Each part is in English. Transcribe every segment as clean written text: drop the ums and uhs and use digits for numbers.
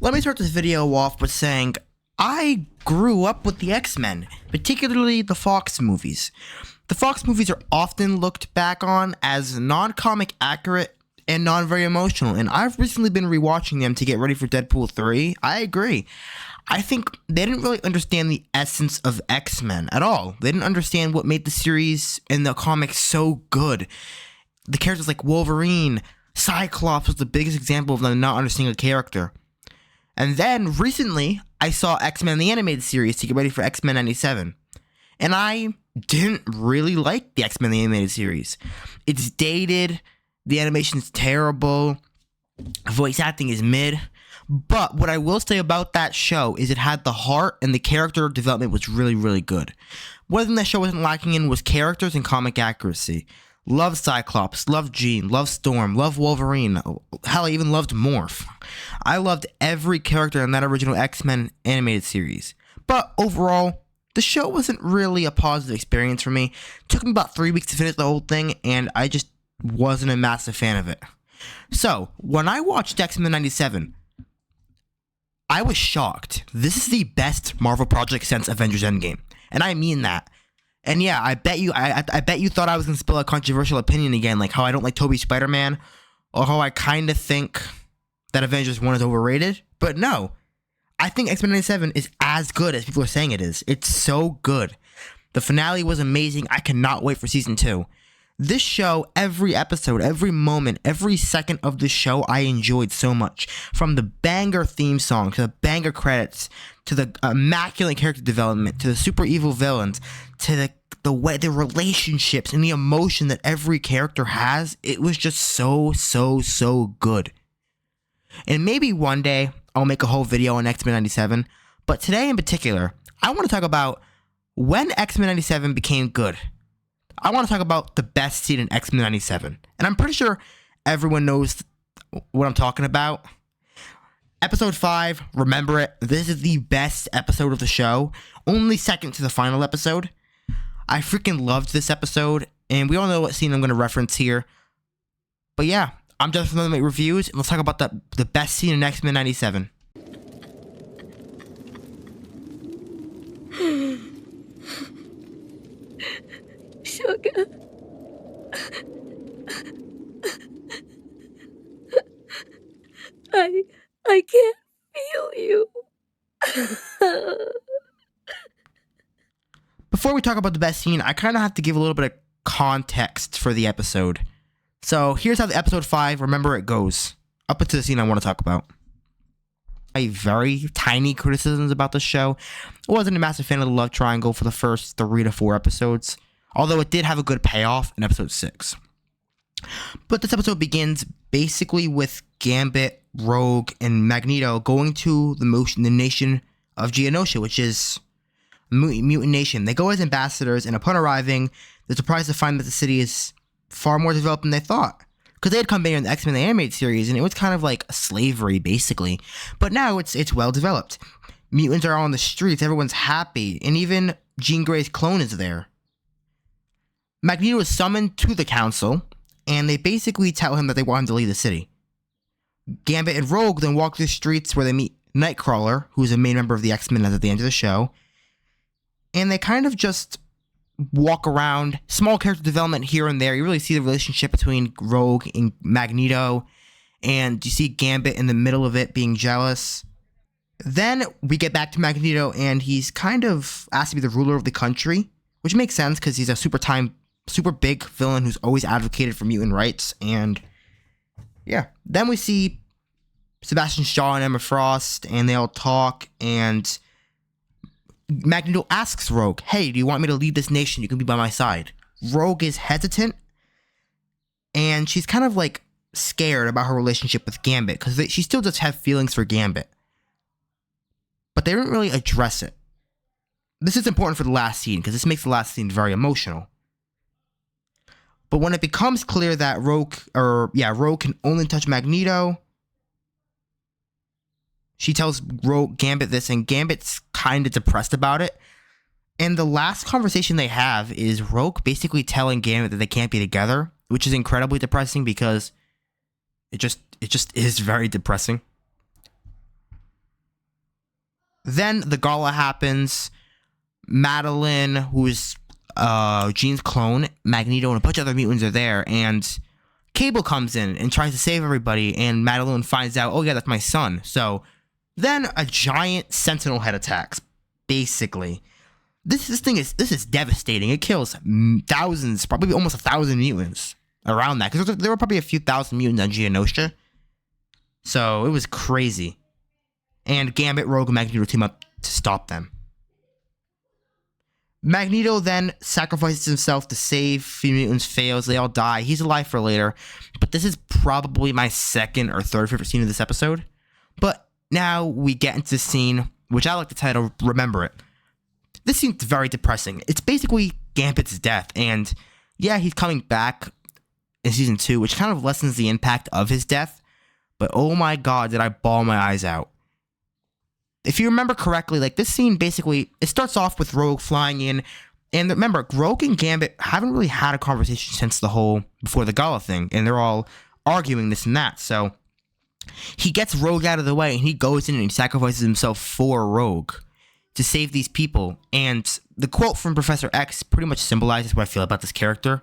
Let me start this video off with saying I grew up with the X-Men, particularly the Fox movies. The Fox movies are often looked back on as non-comic accurate and non-very emotional, and I've recently been rewatching them to get ready for Deadpool 3. I agree. I think they didn't really understand the essence of X-Men at all. They didn't understand what made the series and the comics so good. The characters like Wolverine, Cyclops was the biggest example of them not understanding a character. And then recently, I saw X-Men the animated series to get ready for X-Men 97. And I didn't really like the X-Men the animated series. It's dated, the animation's terrible, voice acting is mid. But what I will say about that show is it had the heart and the character development was really, really good. One thing that show wasn't lacking in was characters and comic accuracy. Loved Cyclops, loved Jean, loved Storm, loved Wolverine. Hell, I even loved Morph. I loved every character in that original X-Men animated series. But overall, the show wasn't really a positive experience for me. It took me about 3 weeks to finish the whole thing, and I just wasn't a massive fan of it. So, when I watched X-Men 97, I was shocked. This is the best Marvel project since Avengers Endgame. And I mean that. And yeah, I bet you thought I was going to spill a controversial opinion again, like how I don't like Tobey's Spider-Man, or how I kind of think that Avengers 1 is overrated. But no, I think X-Men 97 is as good as people are saying it is. It's so good. The finale was amazing. I cannot wait for season 2. This show, every episode, every moment, every second of the show, I enjoyed so much. From the banger theme song, to the banger credits, to the immaculate character development, to the super evil villains, to the way, the relationships, and the emotion that every character has. It was just so good. And maybe one day, I'll make a whole video on X-Men 97. But today in particular, I want to talk about when X-Men 97 became good. I want to talk about the best scene in X-Men 97. And I'm pretty sure everyone knows what I'm talking about. Episode 5, remember it. This is the best episode of the show. Only second to the final episode. I freaking loved this episode. And we all know what scene I'm going to reference here. But yeah, I'm just going to make reviews. And let's talk about the best scene in X-Men 97. Sugar. I can't feel you. Before we talk about the best scene, I kind of have to give a little bit of context for the episode. So here's how the episode 5, remember it goes. Up into the scene I want to talk about. Very tiny criticisms about the show. I wasn't a massive fan of the love triangle for the first 3 to 4 episodes. Although it did have a good payoff in episode 6. But this episode begins basically with Gambit, Rogue, and Magneto going to the nation of Geonosia, which is a mutant nation. They go as ambassadors, and upon arriving, they're surprised to find that the city is far more developed than they thought. Because they had come here in the X-Men the animated series, and it was kind of like slavery, basically. But now it's well developed. Mutants are on the streets, everyone's happy, and even Jean Grey's clone is there. Magneto is summoned to the council, and they basically tell him that they want him to leave the city. Gambit and Rogue then walk through the streets where they meet Nightcrawler, who's a main member of the X-Men at the end of the show, and they kind of just walk around, small character development here and there. You really see the relationship between Rogue and Magneto, and you see Gambit in the middle of it being jealous. Then we get back to Magneto, and he's kind of asked to be the ruler of the country, which makes sense because he's a super big villain who's always advocated for mutant rights. And yeah, then we see Sebastian Shaw and Emma Frost, and they all talk, and Magneto asks Rogue, hey, do you want me to lead this nation? You can be by my side. Rogue is hesitant, and she's kind of like scared about her relationship with Gambit, because she still does have feelings for Gambit. But they didn't really address it. This is important for the last scene, because this makes the last scene very emotional. But when it becomes clear that Rogue can only touch Magneto, she tells Gambit this, and Gambit's kind of depressed about it. And the last conversation they have is Rogue basically telling Gambit that they can't be together, which is incredibly depressing because it just is very depressing. Then the gala happens. Madeline, who's Jean's clone, Magneto, and a bunch of other mutants are there, and Cable comes in and tries to save everybody, and Madeline finds out, oh yeah, that's my son. So then a giant Sentinel head attacks. Basically, this is devastating. It kills thousands, probably almost 1,000 mutants around that, because there were probably a few thousand mutants on Geonosia. So it was crazy. And Gambit, Rogue, and Magneto team up to stop them. Magneto then sacrifices himself to save the mutants, fails, they all die. He's alive for later, but this is probably my second or third favorite scene of this episode. But now we get into the scene, which I like the title, Remember It. This scene's very depressing. It's basically Gambit's death, and yeah, he's coming back in season 2, which kind of lessens the impact of his death, but oh my god, did I bawl my eyes out. If you remember correctly, like, this scene basically, it starts off with Rogue flying in, and remember, Rogue and Gambit haven't really had a conversation since before the gala thing, and they're all arguing this and that, so he gets Rogue out of the way, and he goes in and he sacrifices himself for Rogue to save these people, and the quote from Professor X pretty much symbolizes what I feel about this character.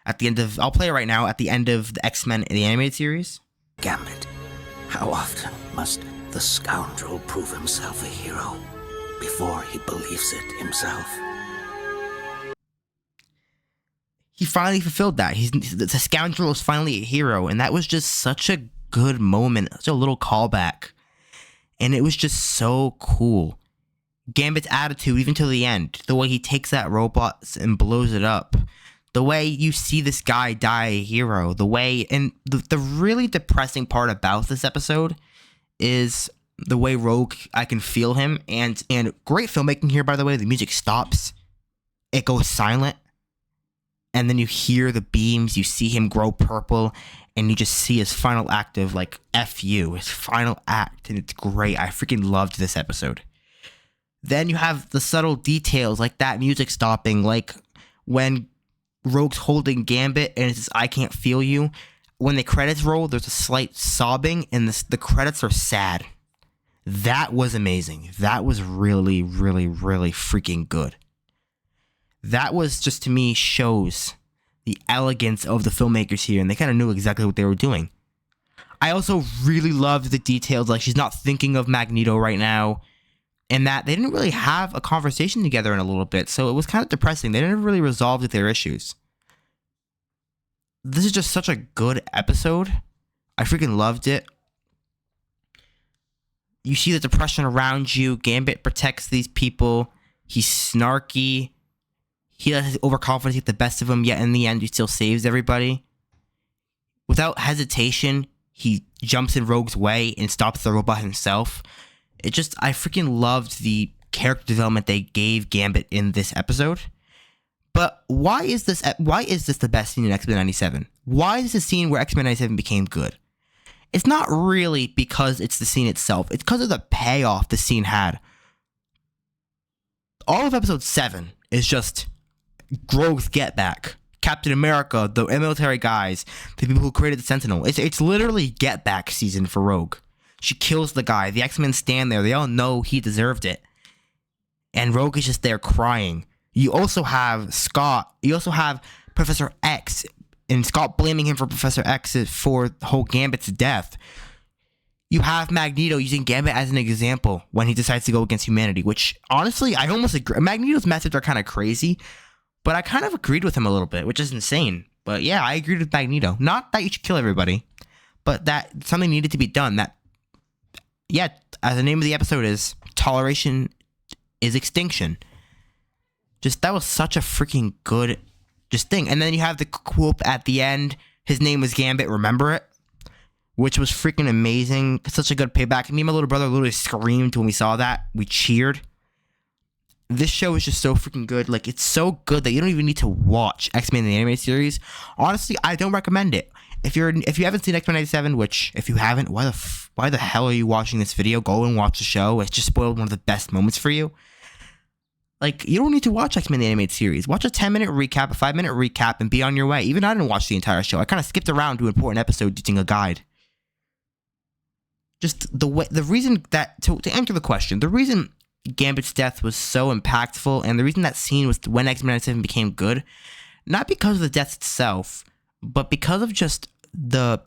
At the end of, I'll play it right now, at the end of the X-Men, the animated series. Gambit, how often must the scoundrel prove himself a hero before he believes it himself? He finally fulfilled that. The scoundrel is finally a hero, and that was just such a good moment, such a little callback, and it was just so cool. Gambit's attitude, even to the end, the way he takes that robot and blows it up, the way you see this guy die a hero, the way, and the really depressing part about this episode is the way Rogue, I can feel him, and great filmmaking here, by the way. The music stops, it goes silent, and then you hear the beams, you see him grow purple, and you just see his final act of, like, F you, his final act, and it's great. I freaking loved this episode. Then you have the subtle details, like that music stopping, like when Rogue's holding Gambit and it says, I can't feel you. When the credits roll, there's a slight sobbing, and the credits are sad. That was amazing. That was really, really, really freaking good. That was just, to me, shows the elegance of the filmmakers here, and they kind of knew exactly what they were doing. I also really loved the details, like she's not thinking of Magneto right now, and that they didn't really have a conversation together in a little bit, so it was kind of depressing. They didn't really resolve their issues. This is just such a good episode. I freaking loved it. You see the depression around you. Gambit protects these people. He's snarky. He lets his overconfidence get the best of him, yet in the end, he still saves everybody. Without hesitation, he jumps in Rogue's way and stops the robot himself. I freaking loved the character development they gave Gambit in this episode. But why is this the best scene in X-Men 97? Why is this a scene where X-Men 97 became good? It's not really because it's the scene itself. It's because of the payoff the scene had. All of episode 7 is just Rogue's get back. Captain America, the military guys, the people who created the Sentinel. It's literally get back season for Rogue. She kills the guy. The X-Men stand there. They all know he deserved it. And Rogue is just there crying. You also have Scott. You also have Professor X. And Scott blaming him for Professor X for the whole Gambit's death. You have Magneto using Gambit as an example when he decides to go against humanity. Which, honestly, I almost agree. Magneto's methods are kind of crazy. But I kind of agreed with him a little bit, which is insane. But yeah, I agreed with Magneto. Not that you should kill everybody. But that something needed to be done. As the name of the episode is, toleration is extinction. That was such a freaking good thing. And then you have the quote at the end, his name was Gambit, remember it? Which was freaking amazing. Such a good payback. Me and my little brother literally screamed when we saw that. We cheered. This show is just so freaking good. Like, it's so good that you don't even need to watch X-Men the animated series. Honestly, I don't recommend it. If you haven't seen X-Men 97, which if you haven't, why the hell are you watching this video? Go and watch the show. It's just spoiled one of the best moments for you. Like, you don't need to watch X-Men the animated series. Watch a 10-minute recap, a 5-minute recap, and be on your way. Even I didn't watch the entire show. I kind of skipped around to important episodes using a guide. Just the reason that, to answer the question, the reason Gambit's death was so impactful, and the reason that scene was when X-Men 97 became good, not because of the death itself, but because of just the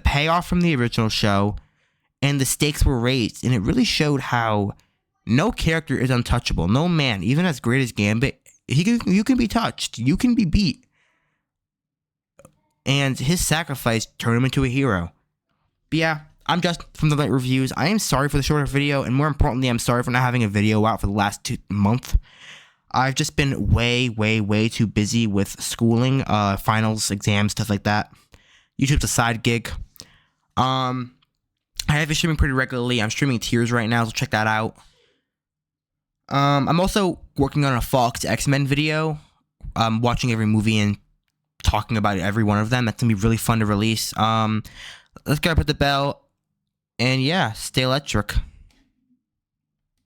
payoff from the original show, and the stakes were raised, and it really showed how no character is untouchable. No man, even as great as Gambit, you can be touched, you can be beat, and his sacrifice turned him into a hero. But yeah, I'm just from the Light Reviews. I am sorry for the shorter video, and more importantly, I'm sorry for not having a video out for the last month. I've just been way too busy with schooling, finals, exams, stuff like that. YouTube's a side gig. I have been streaming pretty regularly. I'm streaming Tears right now, so check that out. I'm also working on a Fox X-Men video. I'm watching every movie and talking about every one of them. That's gonna be really fun to release. Let's go up at the bell. And yeah, stay electric.